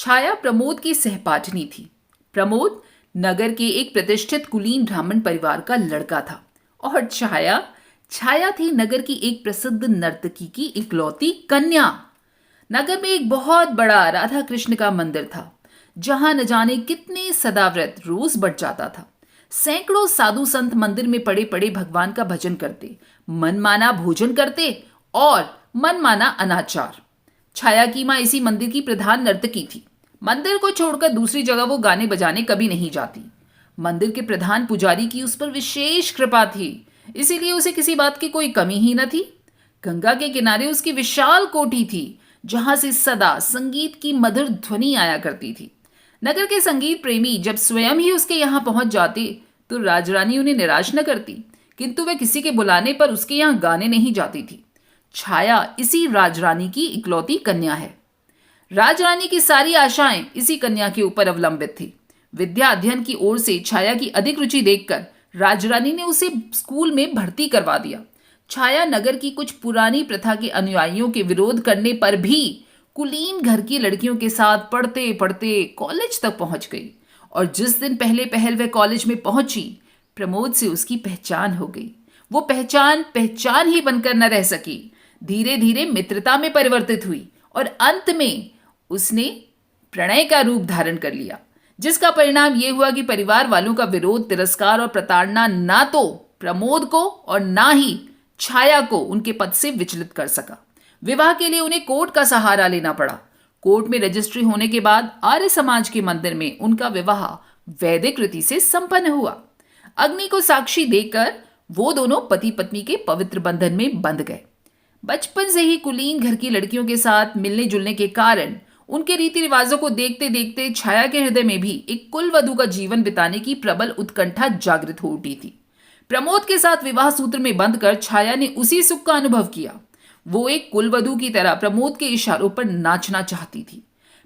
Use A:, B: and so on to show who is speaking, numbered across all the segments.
A: छाया प्रमोद की सहपाठनी थी। प्रमोद नगर के एक प्रतिष्ठित कुलीन ब्राह्मण परिवार का लड़का था और छाया छाया थी नगर की एक प्रसिद्ध नर्तकी की इकलौती कन्या। नगर में एक बहुत बड़ा राधा कृष्ण का मंदिर था, जहां न जाने कितने सदाव्रत रोज बढ़ जाता था। सैकड़ों साधु संत मंदिर में पड़े पड़े भगवान का भजन करते, मनमाना भोजन करते और मनमाना अनाचार। छाया की माँ इसी मंदिर की प्रधान नर्तकी थी। मंदिर को छोड़कर दूसरी जगह वो गाने बजाने कभी नहीं जाती। मंदिर के प्रधान पुजारी की उस पर विशेष कृपा थी, इसीलिए उसे किसी बात की कोई कमी ही न थी। गंगा के किनारे उसकी विशाल कोठी थी, जहां से सदा संगीत की मधुर ध्वनि आया करती थी। नगर के संगीत प्रेमी जब स्वयं ही उसके यहाँ पहुंच जाते तो राजरानी उन्हें निराश न करती, किंतु वह किसी के बुलाने पर उसके यहाँ गाने नहीं जाती थी। छाया इसी राजरानी की इकलौती कन्या है। राजरानी की सारी आशाएं इसी कन्या के ऊपर अवलंबित थी। विद्या अध्ययन की ओर से छाया की अधिक रुचि देखकर राजरानी ने उसे स्कूल में भर्ती करवा दिया। छाया नगर की कुछ पुरानी प्रथा के अनुयायियों के विरोध करने पर भी कुलीन घर की लड़कियों के साथ पढ़ते पढ़ते कॉलेज तक पहुंच गई। और जिस दिन पहले पहल वह कॉलेज में पहुंची, प्रमोद से उसकी पहचान हो गई। वो पहचान पहचान ही बनकर न रह सकी, धीरे धीरे मित्रता में परिवर्तित हुई और अंत में उसने प्रणय का रूप धारण कर लिया, जिसका परिणाम यह हुआ कि परिवार वालों का विरोध, तिरस्कार और प्रताड़ना ना तो प्रमोद को और ना ही छाया को उनके पद से विचलित कर सका। विवाह के लिए उन्हें कोर्ट का सहारा लेना पड़ा। कोर्ट में रजिस्ट्री होने के बाद आर्य समाज के मंदिर में उनका विवाह वैदिक रीति से संपन्न हुआ। अग्नि को साक्षी देकर वो दोनों पति पत्नी के पवित्र बंधन में बंध गए। बचपन से ही कुलीन घर की लड़कियों के साथ मिलने जुलने के कारण उनके रीति रिवाजों को देखते देखते छाया के हृदय में भी एक कुलवधू का जीवन बिताने की प्रबल उत्कंठा जागृत हो उठी थी। प्रमोद के साथ विवाह सूत्र में बंधकर छाया ने उसी सुख का अनुभव किया। वो एक कुलवधू की तरह प्रमोद के इशारों पर नाचना चाहती थी।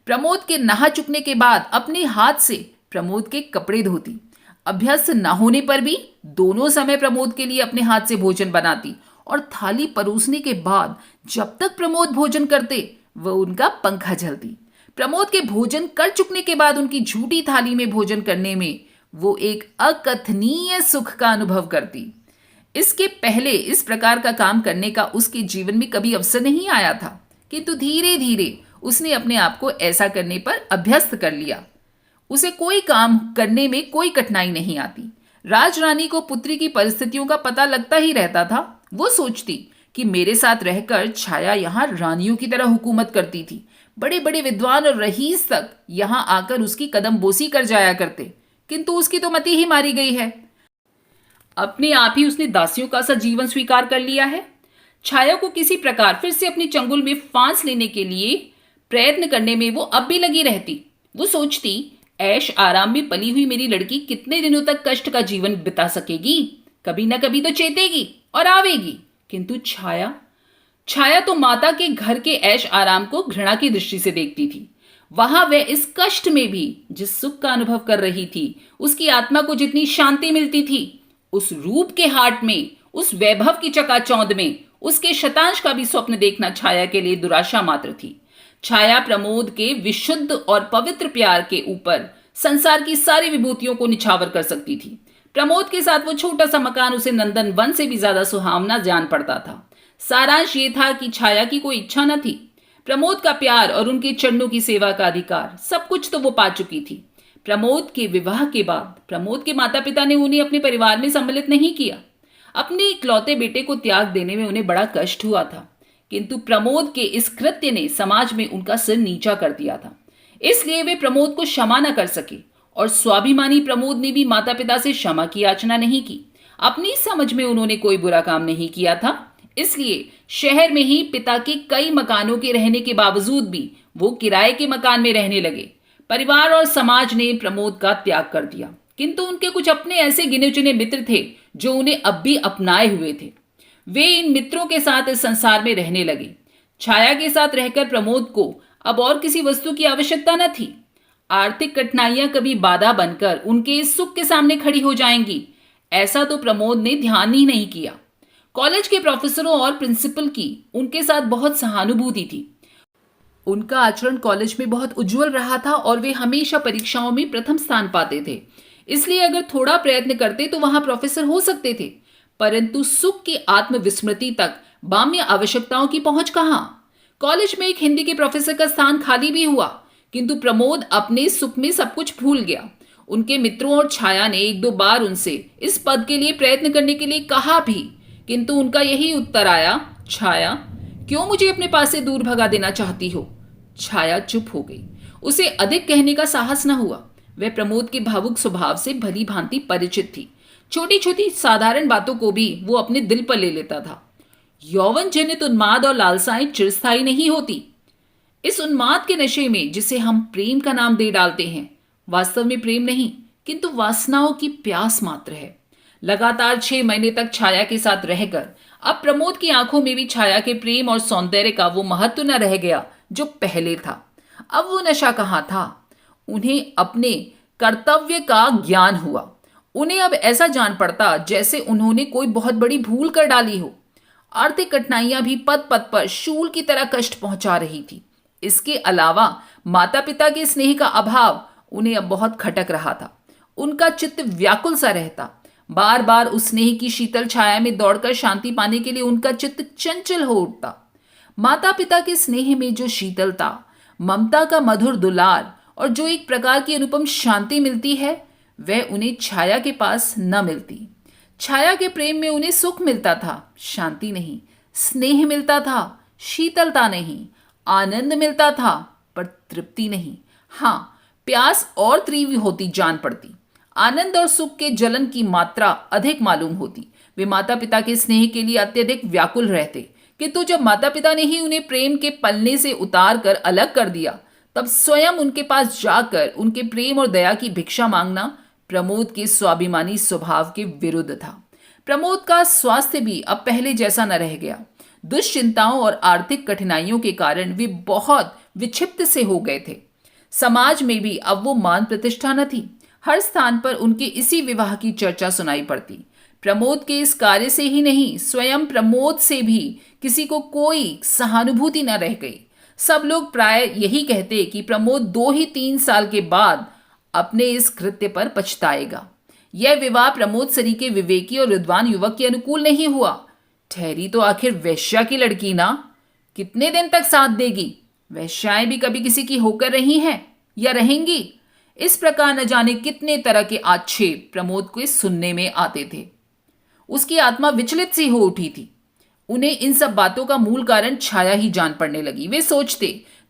A: प्रमोद के नहा चुकने के बाद अपने हाथ से प्रमोद के कपड़े धोती। अभ्यस्त न होने पर भी दोनों समय प्रमोद के लिए अपने हाथ से भोजन बनाती और थाली परोसने के बाद जब तक प्रमोद भोजन करते वह उनका पंखा झलती। प्रमोद के भोजन कर चुकने के बाद उनकी झूठी थाली में भोजन करने में वो एक अकथनीय सुख का अनुभव करती। इसके पहले इस प्रकार का काम करने का उसके जीवन में कभी अवसर नहीं आया था, किंतु धीरे धीरे उसने अपने आप को ऐसा करने पर अभ्यस्त कर लिया। उसे कोई काम करने में कोई कठिनाई नहीं आती। राजरानी को पुत्री की परिस्थितियों का पता लगता ही रहता था। वो सोचती कि मेरे साथ रहकर छाया यहाँ रानियों की तरह हुकूमत करती थी। बड़े बड़े विद्वान और रईस तक यहाँ आकर उसकी कदम बोसी कर जाया करते, किंतु उसकी तो मति ही मारी गई है। अपने आप ही उसने दासियों का सा जीवन स्वीकार कर लिया है। छाया को किसी प्रकार फिर से अपनी चंगुल में फांस लेने के लिए प्रयत्न करने में वो अब भी लगी रहती। वो सोचती, ऐश आराम में पली हुई मेरी लड़की कितने दिनों तक कष्ट का जीवन बिता सकेगी, कभी ना कभी तो चेतेगी और आवेगी। किंतु छाया छाया तो माता के घर के ऐश आराम को घृणा की दृष्टि से देखती थी। वहां वह इस कष्ट में भी जिस सुख का अनुभव कर रही थी, उसकी आत्मा को जितनी शांति मिलती थी, उस रूप के हाट में, उस वैभव की चकाचौंध में उसके शतांश का भी स्वप्न देखना छाया के लिए दुराशा मात्र थी। छाया प्रमोद के विशुद्ध और पवित्र प्यार के ऊपर संसार की सारी विभूतियों को निछावर कर सकती थी। प्रमोद के साथ वो छोटा सा मकान उसे नंदन वन से भी ज्यादा सुहावना जान पड़ता था। सारांश ये था कि छाया की कोई इच्छा न थी। प्रमोद का प्यार और उनके चरणों की सेवा का अधिकार सब कुछ तो वो पा चुकी थी। प्रमोद के विवाह के बाद प्रमोद के माता पिता ने उन्हें अपने परिवार में सम्मिलित नहीं किया। अपने इकलौते बेटे को त्याग देने में उन्हें बड़ा कष्ट हुआ था, किंतु प्रमोद के इस कृत्य ने समाज में उनका सिर नीचा कर दिया था। इसलिए वे प्रमोद को क्षमा न कर सके और स्वाभिमानी प्रमोद ने भी माता पिता से क्षमा की याचना नहीं की। अपनी समझ में उन्होंने कोई बुरा काम नहीं किया था, इसलिए शहर में ही पिता के कई मकानों के रहने के बावजूद भी वो किराए के मकान में रहने लगे। परिवार और समाज ने प्रमोद का त्याग कर दिया, किंतु उनके कुछ अपने ऐसे गिने चुने मित्र थे जो उन्हें अब भी अपनाए हुए थे। वे इन मित्रों के साथ इस संसार में रहने लगे। छाया के साथ रहकर प्रमोद को अब और किसी वस्तु की आवश्यकता न थी। आर्थिक कठिनाइयां कभी बाधा बनकर उनके इस सुख के सामने खड़ी हो जाएंगी, ऐसा तो प्रमोद ने ध्यान ही नहीं किया। कॉलेज के प्रोफेसरों और प्रिंसिपल की उनके साथ बहुत सहानुभूति थी। उनका आचरण कॉलेज में बहुत उज्जवल रहा था और वे हमेशा परीक्षाओं में प्रथम स्थान पाते थे। इसलिए अगर थोड़ा प्रयत्न करते तो वहां प्रोफेसर हो सकते थे। परंतु सुख की आत्मविस्मृति तक बाम्य आवश्यकताओं की पहुंच कहां। कॉलेज में एक हिंदी के प्रोफेसर का स्थान खाली भी हुआ, किंतु प्रमोद अपने सुख में सब कुछ भूल गया। उनके मित्रों और छाया ने एक दो बार उनसे इस पद के लिए प्रयत्न करने के लिए कहा भी, किंतु उनका यही उत्तर आया, छाया, क्यों मुझे अपने पास से दूर भगा देना चाहती हो। छाया चुप हो गई। उसे अधिक कहने का साहस न हुआ। वह प्रमोद के भावुक स्वभाव से भली भांति परिचित थी। छोटी छोटी साधारण बातों को भी वो अपने दिल पर ले लेता था। यौवन जनित उन्माद और लालसाएं चिरस्थायी नहीं होती। इस उन्माद के नशे में जिसे हम प्रेम का नाम दे डालते हैं, वास्तव में प्रेम नहीं किंतु वासनाओं की प्यास मात्र है। लगातार 6 महीने तक छाया के साथ रहकर अब प्रमोद की आंखों में भी छाया के प्रेम और सौंदर्य का वो महत्व न रह गया जो पहले था। अब वो नशा कहाँ था। उन्हें अपने कर्तव्य का ज्ञान हुआ। उन्हें अब ऐसा जान पड़ता जैसे उन्होंने कोई बहुत बड़ी भूल कर डाली हो। आर्थिक कठिनाइयां भी पद पद पर शूल की तरह कष्ट पहुंचा रही थी। इसके अलावा माता पिता के स्नेह का अभाव उन्हें अब बहुत खटक रहा था। उनका चित्त व्याकुल सा रहता। बार बार उस स्नेह की शीतल छाया में दौड़कर शांति पाने के लिए उनका चित्त चंचल हो उठता। माता पिता के स्नेह में जो शीतलता, ममता का मधुर दुलार और जो एक प्रकार की अनुपम शांति मिलती है, वह उन्हें छाया के पास न मिलती। छाया के प्रेम में उन्हें सुख मिलता था, शांति नहीं। स्नेह मिलता था, शीतलता नहीं। आनंद मिलता था, पर तृप्ति नहीं। हाँ, प्यास और तीव्र होती जान पड़ती। आनंद और सुख के जलन की मात्रा अधिक मालूम होती। वे माता पिता के स्नेह के लिए अत्यधिक व्याकुल रहते, किंतु जब माता पिता ने ही उन्हें प्रेम के पलने से उतार कर अलग कर दिया, तब स्वयं उनके पास जाकर उनके प्रेम और दया की भिक्षा मांगना प्रमोद के स्वाभिमानी स्वभाव के विरुद्ध था। प्रमोद का स्वास्थ्य भी अब पहले जैसा न रह गया। दुश्चिंताओं और आर्थिक कठिनाइयों के कारण वे बहुत विक्षिप्त से हो गए थे। समाज में भी अब वो मान प्रतिष्ठा न थी। हर स्थान पर उनके इसी विवाह की चर्चा सुनाई पड़ती। प्रमोद के इस कार्य से ही नहीं, स्वयं प्रमोद से भी किसी को कोई सहानुभूति न रह गई। सब लोग प्राय यही कहते कि प्रमोद 2 ही 3 साल के बाद अपने इस कृत्य पर पछताएगा। यह विवाह प्रमोद सरीके विवेकी और विद्वान युवक के अनुकूल नहीं हुआ। ठहरी तो आखिर वेश्या की लड़की ना, कितने दिन तक साथ देगी। वेश्याएं भी कभी किसी की होकर रही हैं या रहेंगी। इस प्रकार न जाने कितने तरह के आक्षेप प्रमोद को सुनने में आते थे। उसकी आत्मा विचलित सी हो उठी थी। उन्हें इन सब बातों का मूल कारण छाया ही जान पड़ने लगी। वे सोचते,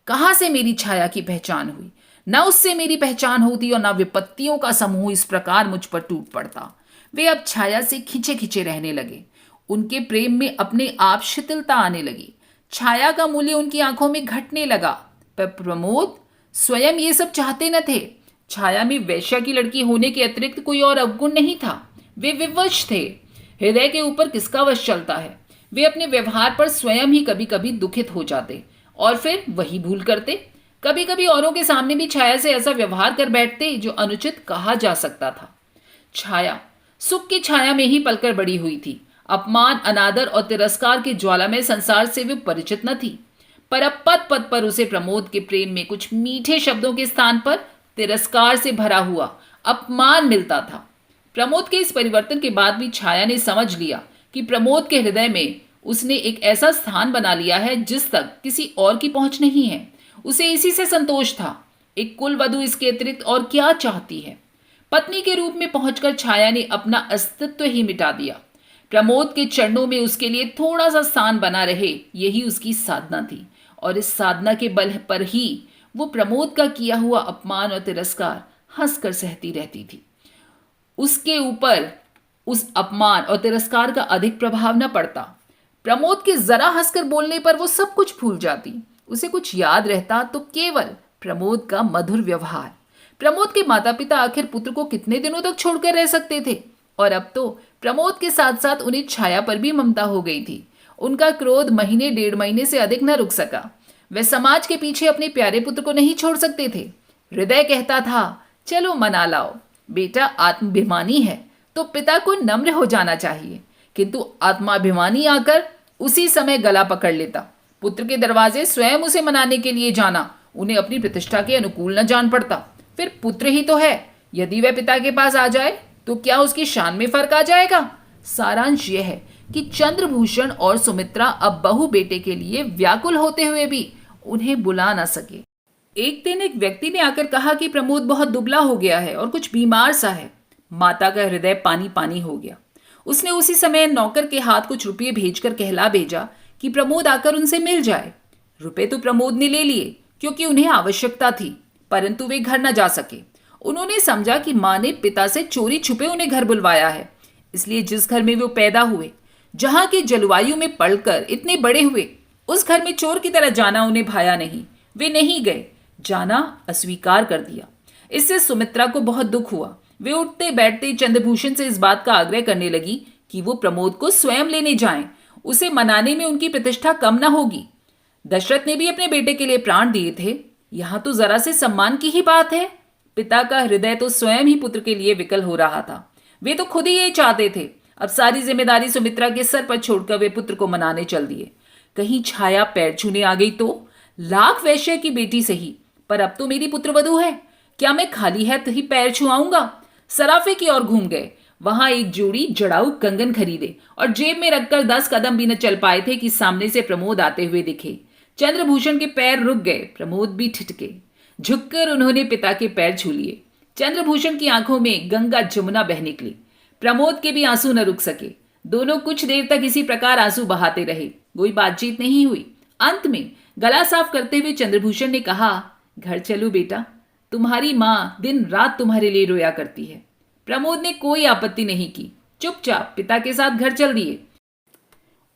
A: कहां से मेरी छाया की पहचान हुई। न उससे मेरी पहचान होती और न विपत्तियों का समूह इस प्रकार मुझ पर टूट पड़ता। वे अब छाया से खिंचे खिंचे रहने लगे। उनके प्रेम में अपने आप शिथिलता आने लगी। छाया का मूल्य उनकी आंखों में घटने लगा। पर प्रमोद स्वयं ये सब चाहते न थे। छाया में वैश्या की लड़की होने के अतिरिक्त कोई और अवगुण नहीं था। वे विवश थे। हृदय के ऊपर किसका वश चलता है। वे अपने व्यवहार पर स्वयं ही कभी कभी दुखित हो जाते और फिर वही भूल करते। कभी कभी औरों के सामने भी छाया से ऐसा व्यवहार कर बैठते जो अनुचित कहा जा सकता था। छाया सुख की छाया में ही पलकर बड़ी हुई थी। अपमान, अनादर और तिरस्कार के ज्वालामय संसार से वे परिचित न थी। पर अब पद पद पर उसे प्रमोद के प्रेम में कुछ मीठे शब्दों के स्थान पर तिरस्कार से भरा हुआ अपमान मिलता था। प्रमोद के इस परिवर्तन के बाद भी छाया ने समझ लिया कि प्रमोद के हृदय में उसने एक ऐसा स्थान बना लिया है जिस तक किसी और की पहुंच नहीं है। उसे इसी से संतोष था। एक कुल वधू इसके अतिरिक्त और क्या चाहती है। पत्नी के रूप में पहुंचकर छाया ने अपना अस्तित्व ही मिटा दिया। प्रमोद के चरणों में उसके लिए थोड़ा सा स्थान बना रहे, यही उसकी साधना थी। और इस साधना के बल पर ही वो प्रमोद का किया हुआ अपमान और तिरस्कार हंसकर सहती रहती थी। उसके ऊपर उस अपमान और तिरस्कार का अधिक प्रभाव न पड़ता। प्रमोद के जरा हंसकर बोलने पर वो सब कुछ भूल जाती। उसे कुछ याद रहता तो केवल प्रमोद का मधुर व्यवहार। प्रमोद के माता पिता आखिर पुत्र को कितने दिनों तक छोड़कर रह सकते थे। और अब तो प्रमोद के साथ साथ उन्हें छाया पर भी ममता हो गई थी। उनका क्रोध महीने 1.5 महीने से अधिक न रुक सका। वे समाज के पीछे अपने प्यारे पुत्र को नहीं छोड़ सकते थे। हृदय कहता था, चलो मना लाओ, बेटा आत्माभिमानी है तो पिता को नम्र हो जाना चाहिए। किंतु आत्माभिमानी आकर उसी समय गला पकड़ लेता। पुत्र के दरवाजे स्वयं उसे मनाने के लिए जाना उन्हें अपनी प्रतिष्ठा के अनुकूल न जान पड़ता। फिर पुत्र ही तो है, यदि वह पिता के पास आ जाए तो क्या उसकी शान में फर्क आ जाएगा। सारांश यह है कि चंद्रभूषण और सुमित्रा अब बहू बेटे के लिए व्याकुल होते हुए भी उन्हें बुला न सके। एक दिन एक व्यक्ति ने आकर कहा कि प्रमोद बहुत दुबला हो गया है और कुछ बीमार सा है। माता का हृदय पानी पानी हो गया। उसने उसी समय नौकर के हाथ कुछ रुपये भेजकर कहला भेजा कि प्रमोद आकर उनसे मिल जाए। रुपए तो प्रमोद ने ले लिए क्योंकि उन्हें आवश्यकता थी, परंतु वे घर न जा सके। उन्होंने समझा कि माँ ने पिता से चोरी छुपे उन्हें घर बुलवाया है, इसलिए जिस घर में वो पैदा हुए, जहां की जलवायु में पलकर इतने बड़े हुए, उस घर में चोर की तरह जाना उन्हें भाया नहीं। वे नहीं गए, जाना अस्वीकार कर दिया। इससे सुमित्रा को बहुत दुख हुआ। वे उठते बैठते चंद्रभूषण से इस बात का आग्रह करने लगी कि वो प्रमोद को स्वयं लेने जाएं। उसे मनाने में उनकी प्रतिष्ठा कम न होगी। दशरथ ने भी अपने बेटे के लिए प्राण दिए थे, यहां तो जरा से सम्मान की ही बात है। पिता का हृदय तो स्वयं ही पुत्र के लिए विकल हो रहा था। वे तो खुद ही ये चाहते थे। अब सारी जिम्मेदारी सुमित्रा के सर पर छोड़कर वे पुत्र को मनाने चल दिए। कहीं छाया पैर छूने आ गई तो? लाख वैश्य की बेटी सही, पर अब तो मेरी पुत्रवधू है, क्या मैं खाली है तो ही पैर छुआऊंगा। सराफे की ओर घूम गए। वहां एक जोड़ी जड़ाऊ कंगन खरीदे और जेब में रखकर 10 कदम भी न चल पाए थे कि सामने से प्रमोद आते हुए दिखे। चंद्रभूषण के पैर रुक गए, प्रमोद भी ठिठके। झुककर उन्होंने पिता के पैर छू लिए। चंद्रभूषण की आंखों में गंगा जमुना बह निकली। प्रमोद के भी आंसू न रुक सके। दोनों कुछ देर तक इसी प्रकार आंसू बहाते रहे। कोई बातचीत नहीं हुई। अंत में गला साफ करते हुए चंद्रभूषण ने कहा, घर चलो बेटा, तुम्हारी माँ दिन रात तुम्हारे लिए रोया करती है। प्रमोद ने कोई आपत्ति नहीं की, चुपचाप पिता के साथ घर चल दिए।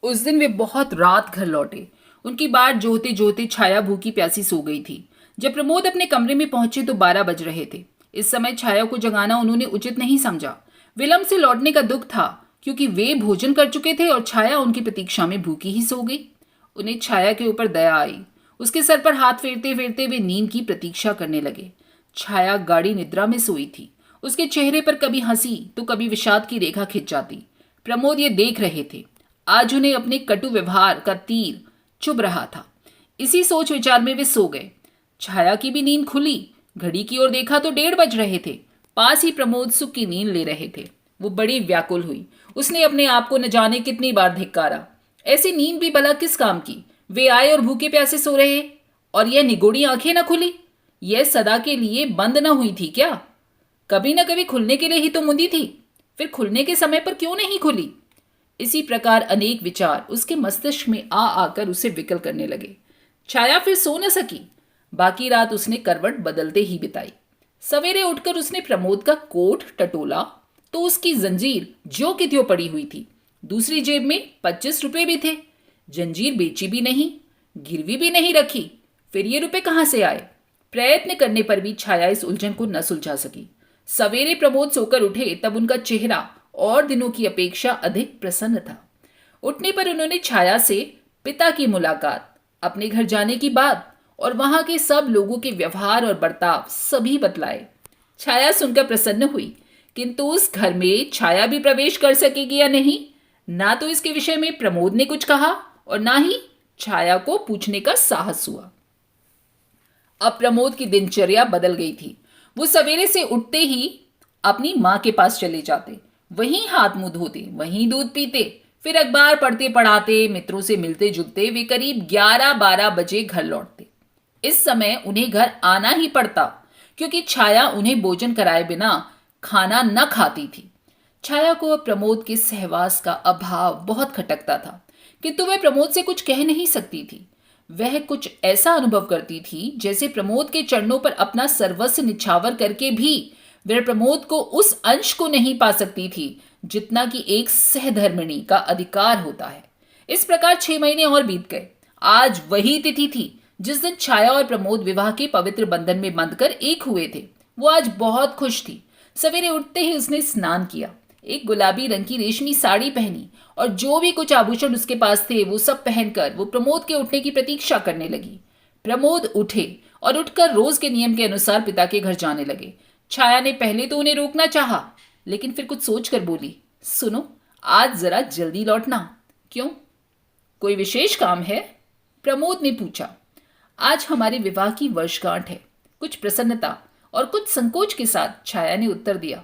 A: उस दिन वे बहुत रात घर लौटे। उनकी बाट जोहते जोहते छाया भूखी प्यासी सो गई थी। जब प्रमोद अपने कमरे में पहुंचे तो 12 बज रहे थे। इस समय छाया को जगाना उन्होंने उचित नहीं समझा। विलंब से लौटने का दुख था क्योंकि वे भोजन कर चुके थे और छाया उनकी प्रतीक्षा में भूखी ही सो गई। उन्हें छाया के ऊपर दया आई। उसके सर पर हाथ फेरते फेरते वे नींद की प्रतीक्षा करने लगे। छाया गाढ़ी निद्रा में सोई थी। उसके चेहरे पर कभी हंसी तो कभी विषाद की रेखा खिंच जाती। प्रमोद ये देख रहे थे। आज उन्हें अपने कटु व्यवहार का तीर चुभ रहा था। इसी सोच विचार में वे सो गए। छाया की भी नींद खुली। घड़ी की ओर देखा तो 1:30 बज रहे थे। पास ही प्रमोद सुख की नींद ले रहे थे। वो बड़ी व्याकुल हुई। उसने अपने आप को न जाने कितनी बार धिक्कारा। ऐसी नींद भी भला किस काम की? वे आए और भूखे प्यासे सो रहे, और यह निगोड़ी आंखें न खुली। यह सदा के लिए बंद न हुई थी क्या? कभी न कभी खुलने के लिए ही तो मुंदी थी। फिर खुलने के समय पर क्यों नहीं खुली? इसी प्रकार अनेक विचार उसके मस्तिष्क में आ आकर उसे विकल करने लगे। छाया फिर सो न सकी। बाकी रात उसने करवट बदलते ही बिताई। सवेरे उठकर उसने प्रमोद का कोट टटोला तो उसकी जंजीर ज्यों की त्यों पड़ी हुई थी। दूसरी जेब में 25 रुपए भी थे। जंजीर बेची भी नहीं, गिरवी भी नहीं रखी। फिर ये रुपए कहां से आए? प्रयत्न करने पर भी छाया इस उलझन को न सुलझा सकी। सवेरे प्रमोद सोकर उठे तब उनका चेहरा और दिनों की अपेक्षा अधिक प्रसन्न था। उठने पर उन्होंने छाया से पिता की मुलाकात, अपने घर जाने की बात और वहां के सब लोगों के व्यवहार और बर्ताव सभी बतलाए। छाया सुनकर प्रसन्न हुई, किंतु उस घर में छाया भी प्रवेश कर सकेगी या नहीं, ना तो इसके विषय में प्रमोद ने कुछ कहा और ना ही छाया को पूछने का साहस हुआ। अब प्रमोद की दिनचर्या बदल गई थी। वो सवेरे से उठते ही अपनी माँ के पास चले जाते, वहीं हाथ मुंह धोते, वहीं दूध पीते, फिर अखबार पढ़ते पढ़ाते, मित्रों से मिलते जुलते वे करीब 11-12 बजे घर लौटते। इस समय उन्हें घर आना ही पड़ता क्योंकि छाया उन्हें भोजन कराए बिना खाना न खाती थी। छाया को अब प्रमोद के सहवास का अभाव बहुत खटकता था, किंतु वह प्रमोद से कुछ कह नहीं सकती थी। वह कुछ ऐसा अनुभव करती थी जैसे प्रमोद के चरणों पर अपना सर्वस्व निछावर करके भी वह प्रमोद को उस अंश को नहीं पा सकती थी जितना कि एक सहधर्मिणी का अधिकार होता है। इस प्रकार 6 महीने और बीत गए। आज वही तिथि थी जिस दिन छाया और प्रमोद विवाह के पवित्र बंधन में बंधकर एक हुए थे। वो आज बहुत खुश थी। सवेरे उठते ही उसने स्नान किया, एक गुलाबी रंग की रेशमी साड़ी पहनी और जो भी कुछ आभूषण उसके पास थे वो सब पहनकर वो प्रमोद के उठने की प्रतीक्षा करने लगी। प्रमोद उठे और उठकर रोज के नियम के अनुसार पिता के घर जाने लगे। छाया ने पहले तो उन्हें रोकना चाहा, लेकिन फिर कुछ सोचकर बोली, सुनो, आज जरा जल्दी लौटना। क्यों, कोई विशेष काम है? प्रमोद ने पूछा। आज हमारे विवाह की वर्षगांठ है। कुछ प्रसन्नता और कुछ संकोच के साथ छाया ने उत्तर दिया।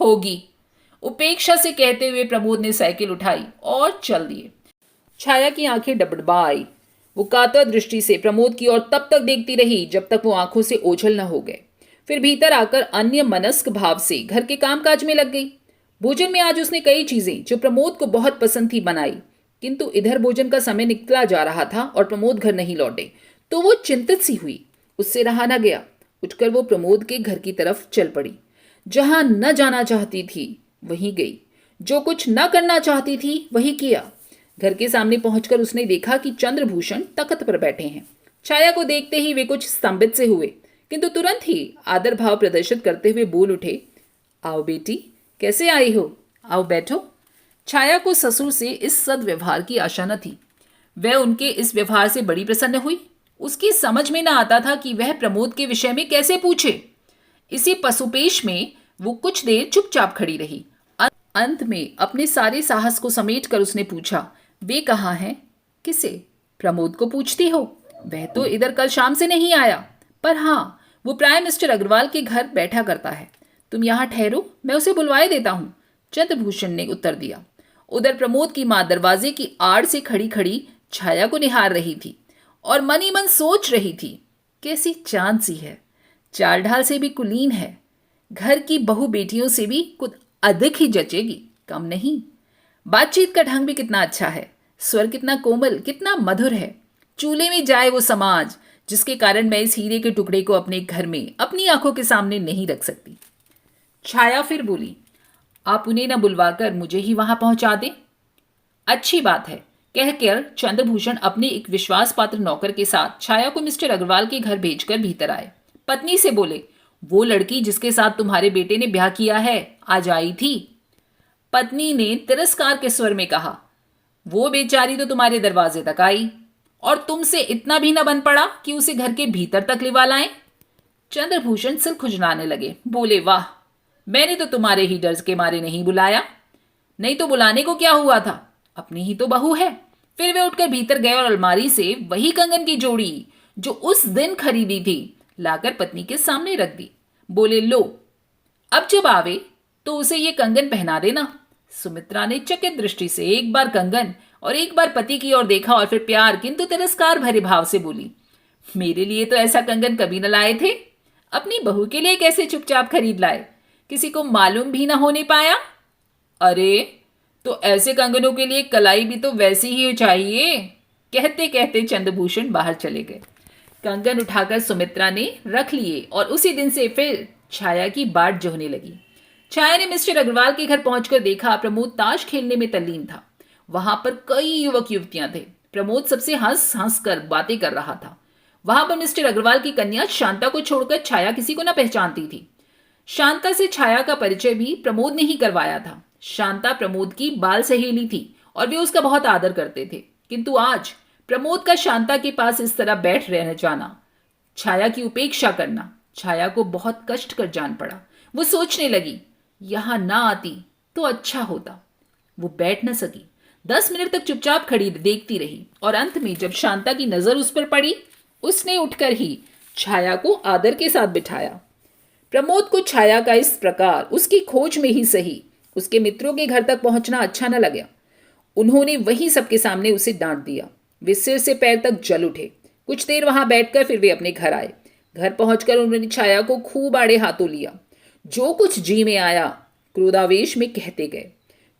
A: होगी, उपेक्षा से कहते हुए प्रमोद ने साइकिल उठाई और चल दिए। छाया की आंखें डबडबा आई। वो कातर दृष्टि से प्रमोद की ओर तब तक देखती रही जब तक वो आंखों से ओझल न हो गए। फिर भीतर आकर अन्य मनस्क भाव से घर के कामकाज में लग गई। भोजन में आज उसने कई चीजें जो प्रमोद को बहुत पसंद थी बनाई, किंतु इधर भोजन का समय निकला जा रहा था और प्रमोद घर नहीं लौटे, तो वो चिंतित सी हुई। उससे रहा न गया। उठकर वो प्रमोद के घर की तरफ चल पड़ी। जहां न जाना चाहती थी वहीं गई, जो कुछ न करना चाहती थी वही किया। घर के सामने पहुंचकर उसने देखा कि चंद्रभूषण तख्त पर बैठे हैं। छाया को देखते ही वे कुछ स्तंभित से हुए, किंतु तुरंत ही आदर भाव प्रदर्शित करते हुए बोल उठे। आओ बेटी, कैसे आई हो? आओ बैठो। छाया को ससुर से इस सद्व्यवहार की आशा न थी। वह उनके इस व्यवहार से बड़ी प्रसन्न हुई। उसकी समझ में न आता था कि वह प्रमोद के विषय में कैसे पूछे। इसी पशुपेश में वो कुछ देर चुपचाप खड़ी रही। अंत में अपने सारे साहस को समेट कर उसने पूछा, वे कहाँ हैं? किसे? प्रमोद को पूछती हो? वह तो इधर कल शाम से नहीं आया। पर हाँ, वो प्राय मिस्टर अग्रवाल के घर बैठा करता है। तुम यहाँ ठहरो, मैं उसे बुलवाए देता हूँ, चंद्रभूषण ने उत्तर दिया। उधर प्रमोद की मां दरवाजे की आड़ से खड़ी खड़ी छाया को निहार रही थी और मन ही मन सोच रही थी, कैसी चांद सी है, चाल ढाल से भी कुलीन है, घर की बहू बेटियों से भी कुछ अधिक ही जचेगी, कम नहीं। बातचीत का ढंग भी कितना अच्छा है, स्वर कितना कोमल, कितना मधुर है। चूल्हे में जाए वो समाज जिसके कारण मैं इस हीरे के टुकड़े को अपने घर में अपनी आंखों के सामने नहीं रख सकती। छाया फिर बोली, आप उन्हें न बुलवाकर मुझे ही वहां पहुंचा दें। अच्छी बात है, कहकर चंद्रभूषण अपने एक विश्वास पात्र नौकर के साथ छाया को मिस्टर अग्रवाल के घर भेजकर भीतर आए। पत्नी से बोले, वो लड़की जिसके साथ तुम्हारे बेटे ने ब्याह किया है आज आई थी? पत्नी ने तिरस्कार के स्वर में कहा, वो बेचारी तो तुम्हारे दरवाजे तक आई और तुमसे इतना भी न बन पड़ा कि उसे घर के भीतर तक लिवा लाएं। चंद्रभूषण सिर खुजलाने लगे। बोले, वाह, मैंने तो तुम्हारे ही डर के मारे नहीं बुलाया। नहीं तो बुलाने को क्या हुआ था, अपनी ही तो बहू है। फिर वे उठकर भीतर गए और अलमारी से वही कंगन की जोड़ी जो उस दिन खरीदी थी लाकर पत्नी के सामने रख दी। बोले, लो, अब जब आवे तो उसे ये कंगन पहना देना। सुमित्रा ने चकित दृष्टि से एक बार कंगन और एक बार पति की ओर देखा और फिर प्यार किंतु तिरस्कार भरे भाव से बोली, मेरे लिए तो ऐसा कंगन कभी न लाए थे। अपनी बहू के लिए कैसे चुपचाप खरीद लाए, किसी को मालूम भी न होने पाया? अरे, तो ऐसे कंगनों के लिए कलाई भी तो वैसी ही चाहिए। कहते कहते चंद्रभूषण बाहर चले गए। कंगन उठाकर सुमित्रा ने रख लिए और उसी दिन से फिर छाया की बाट जोहने लगी। छाया ने मिस्टर अग्रवाल के घर पहुंचकर देखा प्रमोद ताश खेलने में तल्लीन था। वहां पर कई युवक युवतियां थे। प्रमोद सबसे हंस हंस कर बातें कर रहा था। वहां पर मिस्टर अग्रवाल की कन्या शांता को छोड़कर छाया किसी को न पहचानती थी। शांता से छाया का परिचय भी प्रमोद ने ही करवाया था। शांता प्रमोद की बाल सहेली थी और वे उसका बहुत आदर करते थे, किंतु आज प्रमोद का शांता के पास इस तरह बैठ रहने जाना, छाया की उपेक्षा करना, छाया को बहुत कष्ट कर जान पड़ा। वो सोचने लगी, यहां ना आती तो अच्छा होता। वो बैठ न सकी। 10 मिनट तक चुपचाप खड़ी देखती रही और अंत में जब शांता की नजर उस पर पड़ी, उसने उठकर ही छाया को आदर के साथ बिठाया। प्रमोद को छाया का इस प्रकार उसकी खोज में ही सही उसके मित्रों के घर तक पहुंचना अच्छा न लगा। उन्होंने वही सबके सामने उसे डांट दिया। वे सिर से पैर तक जल उठे। कुछ देर वहां बैठकर फिर वे अपने घर आए। घर पहुंचकर उन्होंने छाया को खूब आड़े हाथों लिया। जो कुछ जी में आया क्रोधावेश में कहते गए।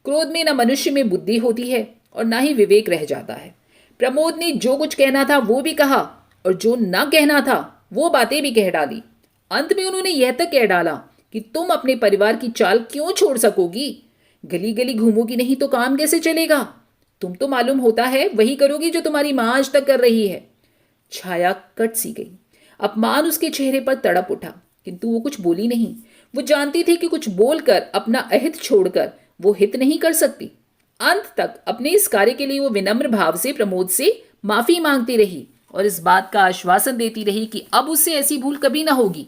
A: क्रोध में न मनुष्य में बुद्धि होती है और न ही विवेक रह जाता है। प्रमोद ने जो कुछ कहना था वो भी कहा और जो न कहना था वो बातें भी कह डाली। अंत में उन्होंने यह तक कह डाला कि तुम अपने परिवार की चाल क्यों छोड़ सकोगी? गली गली घूमोगी नहीं तो काम कैसे चलेगा? तुम तो मालूम होता है वही करोगी जो तुम्हारी मां आज तक कर रही है। छाया कट सी गई। अपमान उसके चेहरे पर तड़प उठा, किंतु वो कुछ बोली नहीं। वो जानती थी कि कुछ बोलकर अपना अहित छोड़कर वो हित नहीं कर सकती। अंत तक अपने इस कार्य के लिए वो विनम्र भाव से प्रमोद से माफी मांगती रही और इस बात का आश्वासन देती रही कि अब उससे ऐसी भूल कभी ना होगी।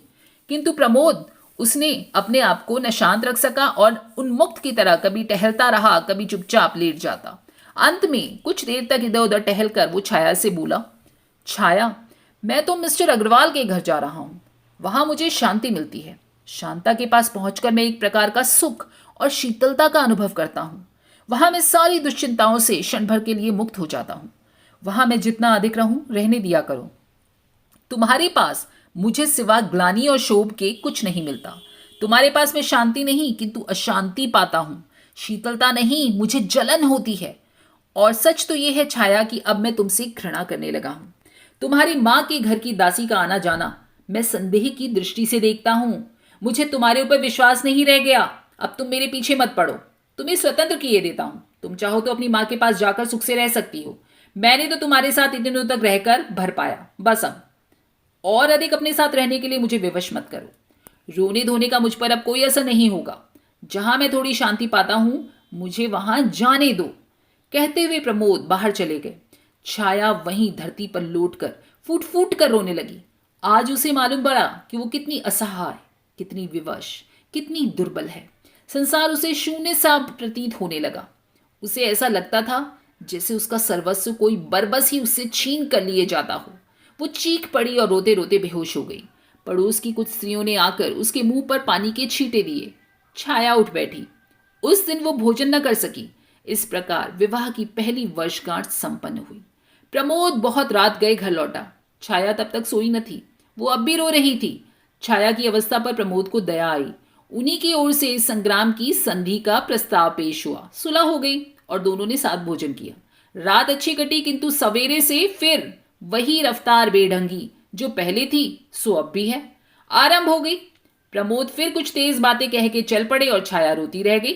A: किंतु प्रमोद, उसने अपने आप को न शांत रख सका और उन्मुक्त की तरह कभी टहलता रहा, कभी चुपचाप लेट जाता। अंत में कुछ देर तक इधर उधर टहल कर वो छाया से बोला, छाया, मैं तो मिस्टर अग्रवाल के घर जा रहा हूँ। वहां मुझे शांति मिलती है। शांता के पास पहुंचकर मैं एक प्रकार का सुख और शीतलता का अनुभव करता हूँ। वहां मैं सारी दुश्चिंताओं से क्षण भर के लिए मुक्त हो जाता हूँ। वहां मैं जितना अधिक रहूं रहने दिया करो। तुम्हारे पास मुझे सिवा ग्लानि और शोभ के कुछ नहीं मिलता। तुम्हारे पास मैं शांति नहीं किंतु अशांति पाता हूं। शीतलता नहीं, मुझे जलन होती है। और सच तो यह है छाया कि अब मैं तुमसे घृणा करने लगा हूं। तुम्हारी मां के घर की दासी का आना जाना मैं संदेह की दृष्टि से देखता हूं। मुझे तुम्हारे ऊपर विश्वास नहीं रह गया। अब तुम मेरे पीछे मत पड़ो। तुम्हें स्वतंत्र किए देता हूं। तुम चाहो तो अपनी मां के पास जाकर सुख से रह सकती हो। मैंने तो तुम्हारे साथ इतने दिनों तक रहकर भर पाया। बस अब और अधिक अपने साथ रहने के लिए मुझे विवश मत करो। रोने धोने का मुझ पर अब कोई असर नहीं होगा। जहां मैं थोड़ी शांति पाता हूं, मुझे वहां जाने दो। कहते हुए प्रमोद बाहर चले गए। छाया वहीं धरती पर लौटकर फूट फूट कर रोने लगी। आज उसे मालूम पड़ा कि वो कितनी असहाय, कितनी विवश, कितनी दुर्बल है। संसार उसे शून्य सा प्रतीत होने लगा। उसे ऐसा लगता था जैसे उसका सर्वस्व कोई बरबस ही उससे छीन कर लिए जाता हो। वो चीख पड़ी और रोते रोते बेहोश हो गई। पड़ोस की कुछ स्त्रियों ने आकर उसके मुंह पर पानी के छींटे दिए। छाया उठ बैठी। उस दिन वो भोजन न कर सकी। इस प्रकार विवाह की पहली वर्षगांठ संपन्न हुई। प्रमोद बहुत रात गए घर लौटा। छाया तब तक सोई न थी। वो अब भी रो रही थी। छाया की अवस्था पर प्रमोद को दया आई। उन्हीं की ओर से संग्राम की संधि का प्रस्ताव पेश हुआ। सुलह हो गई और दोनों ने साथ भोजन किया। रात अच्छी कटी किंतु सवेरे से फिर वही रफ्तार बेढंगी जो पहले थी सो अब भी है आरंभ हो गई। प्रमोद फिर कुछ तेज बातें कह के चल पड़े और छाया रोती रह गई।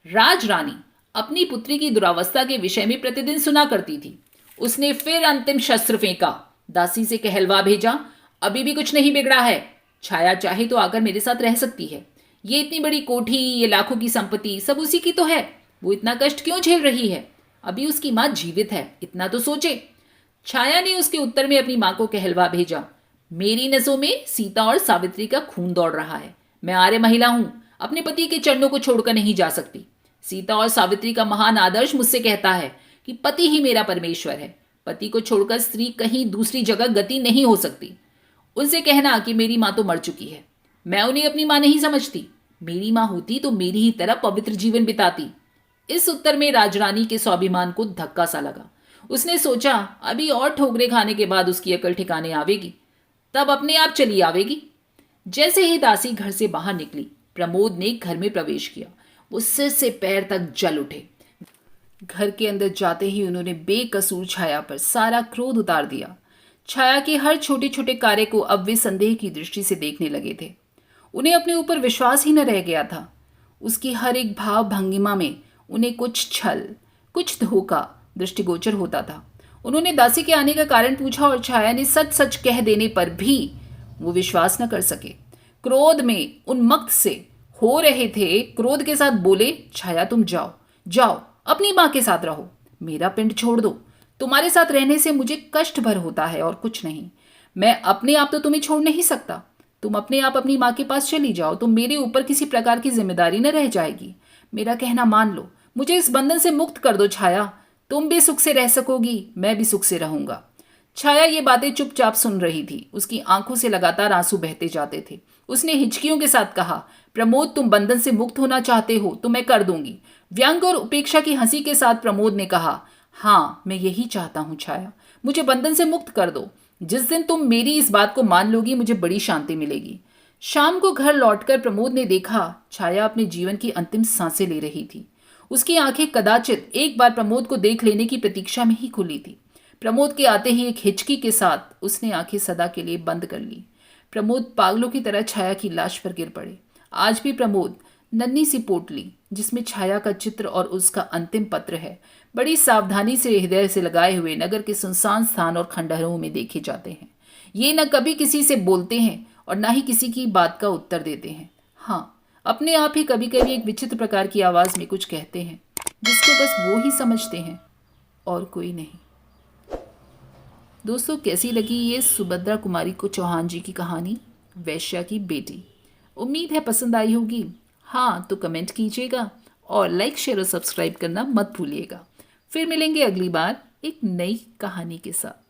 A: राजरानी अपनी पुत्री की दुरावस्था के विषय में प्रतिदिन सुना करती थी। उसने फिर अंतिम शस्त्र फेंका। दासी से कहलवा भेजा, अभी भी कुछ नहीं बिगड़ा है। छाया चाहे तो आकर मेरे साथ रह सकती है। ये इतनी बड़ी कोठी, ये लाखों की संपत्ति सब उसी की तो है। वो इतना कष्ट क्यों झेल रही है? अभी उसकी मां जीवित है, इतना तो सोचे। छाया ने उसके उत्तर में अपनी मां को कहलवा भेजा, मेरी नसों में सीता और सावित्री का खून दौड़ रहा है। मैं आर्य महिला हूं, अपने पति के चरणों को छोड़कर नहीं जा सकती। सीता और सावित्री का महान आदर्श मुझसे कहता है कि पति ही मेरा परमेश्वर है। पति को छोड़कर स्त्री कहीं दूसरी जगह गति नहीं हो सकती। उनसे कहना कि मेरी मां तो मर चुकी है। मैं उन्हें अपनी मां नहीं समझती। मेरी मां होती तो मेरी ही तरह पवित्र जीवन बिताती। इस उत्तर में राजरानी के स्वाभिमान को धक्का सा लगा। उसने सोचा अभी और ठोकरे खाने के बाद उसकी अकल ठिकाने आवेगी, तब अपने आप चली आवेगी। जैसे ही दासी घर से बाहर निकली, प्रमोद ने घर में प्रवेश किया। वो सिर से पैर तक जल उठे। घर के अंदर जाते ही उन्होंने बेकसूर छाया पर सारा क्रोध उतार दिया। छाया के हर छोटे छोटे कार्य को अब वे संदेह की दृष्टि से देखने लगे थे। उन्हें अपने ऊपर विश्वास ही न रह गया था। उसकी हर एक भाव भंगिमा में उन्हें कुछ छल, कुछ धोखा दृष्टिगोचर होता था। उन्होंने दासी के आने का कारण पूछा और छाया ने सच सच कह देने पर भी वो विश्वास न कर सके। क्रोध में उन्मत्त से हो रहे थे। क्रोध के साथ बोले, छाया तुम जाओ, जाओ अपनी मां के साथ रहो। मेरा पिंड छोड़ दो। तुम्हारे साथ रहने से मुझे कष्ट भर होता है और कुछ नहीं। मैं अपने आप तो तुम्हें छोड़ नहीं सकता। तुम अपने आप अपनी मां के पास चली जाओ तो मेरे ऊपर किसी प्रकार की जिम्मेदारी न रह जाएगी। मेरा कहना मान लो। मुझे इस बंधन से मुक्त कर दो छाया। तुम भी सुख से रह सकोगी, मैं भी सुख से रहूंगा। छाया ये बातें चुपचाप सुन रही थी। उसकी आंखों से लगातार आंसू बहते जाते थे। उसने हिचकियों के साथ कहा, प्रमोद तुम बंधन से मुक्त होना चाहते हो तो मैं कर दूंगी। व्यंग और उपेक्षा की हंसी के साथ प्रमोद ने कहा, हाँ मैं यही चाहता हूं छाया, मुझे बंधन से मुक्त कर दो। जिस दिन तुम मेरी इस बात को मान लोगी मुझे बड़ी शांति मिलेगी। शाम को घर लौटकर प्रमोद ने देखा छाया अपने जीवन की अंतिम सांसें ले रही थी। उसकी आंखें कदाचित एक बार प्रमोद को देख लेने की प्रतीक्षा में ही खुली थी। प्रमोद के आते ही एक हिचकी के साथ उसने आंखें सदा के लिए बंद कर ली। प्रमोद पागलों की तरह छाया की लाश पर गिर पड़े। आज भी प्रमोद नन्ही सी पोटली जिसमें छाया का चित्र और उसका अंतिम पत्र है, बड़ी सावधानी से हृदय से लगाए हुए नगर के सुनसान स्थान और खंडहरों में देखे जाते हैं। ये न कभी किसी से बोलते हैं और ना ही किसी की बात का उत्तर देते हैं। हाँ, अपने आप ही कभी कभी एक विचित्र प्रकार की आवाज में कुछ कहते हैं जिसको बस वो ही समझते हैं और कोई नहीं। दोस्तों, कैसी लगी ये सुभद्रा कुमारी को चौहान जी की कहानी वैश्या की बेटी? उम्मीद है पसंद आई होगी। हाँ तो कमेंट कीजिएगा और लाइक शेयर और सब्सक्राइब करना मत भूलिएगा। फिर मिलेंगे अगली बार एक नई कहानी के साथ।